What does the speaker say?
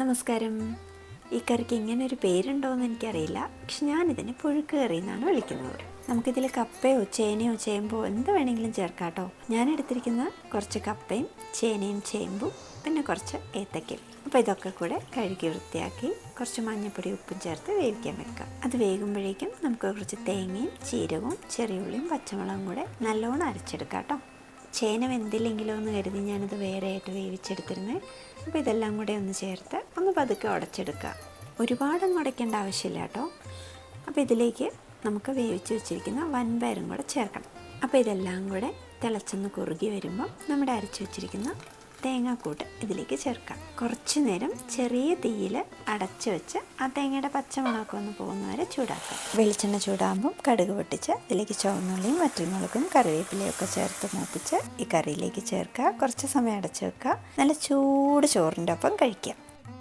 നമസ്കാരം. ഈ കറിക്ക് ഇങ്ങനെ ഒരു പേരുണ്ടോയെന്ന് എനിക്കറിയില്ല, പക്ഷെ ഞാനിതിന് പുഴുക്ക് കറി എന്നാണ് വിളിക്കുന്നത്. നമുക്കിതിൽ കപ്പയോ ചേനയോ ചേമ്പോ എന്ത് വേണമെങ്കിലും ചേർക്കാം കേട്ടോ. ഞാൻ എടുത്തിരിക്കുന്ന കുറച്ച് കപ്പയും ചേനയും ചേമ്പും പിന്നെ കുറച്ച് ഏത്തക്കയും. അപ്പോൾ ഇതൊക്കെ കൂടെ കഴുകി വൃത്തിയാക്കി കുറച്ച് മഞ്ഞൾപ്പൊടി ഉപ്പും ചേർത്ത് വേവിക്കാൻ വെക്കാം. അത് വേകുമ്പോഴേക്കും നമുക്ക് കുറച്ച് തേങ്ങയും ജീരകവും ചെറിയുള്ളിയും പച്ചമുളകും കൂടെ നല്ലോണം അരച്ചെടുക്കാം കേട്ടോ. ചേന വെന്തില്ലെങ്കിലോ എന്ന് കരുതി ഞാനത് വേറെയായിട്ട് വേവിച്ചെടുത്തിരുന്നത്. അപ്പോൾ ഇതെല്ലാം കൂടെ ഒന്ന് ചേർത്ത് ഒന്ന് പതുക്കെ ഉടച്ചെടുക്കുക. ഒരുപാടൊന്നും ഉടയ്ക്കേണ്ട ആവശ്യമില്ല കേട്ടോ. അപ്പോൾ ഇതിലേക്ക് നമുക്ക് വേവിച്ച് വെച്ചിരിക്കുന്ന വൻപയറും കൂടെ ചേർക്കണം. അപ്പോൾ ഇതെല്ലാം കൂടെ തിളച്ചൊന്ന് കുറുകി വരുമ്പോൾ നമ്മുടെ അരച്ച് വെച്ചിരിക്കുന്ന തേങ്ങാക്കൂട്ട് ഇതിലേക്ക് ചേർക്കാം. കുറച്ച് നേരം ചെറിയ തീയിൽ അടച്ചു വെച്ച് ആ തേങ്ങയുടെ പച്ചമുളകൊക്കെ ഒന്ന് പോകുന്നവരെ ചൂടാക്കാം. വെളിച്ചെണ്ണ ചൂടാകുമ്പം കടുക് പൊട്ടിച്ച് ഇതിലേക്ക് ചുവന്നുള്ളിയും വറ്റൽമുളകും കറിവേപ്പിലയും ഒക്കെ ചേർത്ത് മൂപ്പിച്ച് ഈ കറിയിലേക്ക് ചേർക്കുക. കുറച്ച് സമയം അടച്ചു വെക്കുക. നല്ല ചൂട് ചോറിൻ്റെ ഒപ്പം കഴിക്കുക.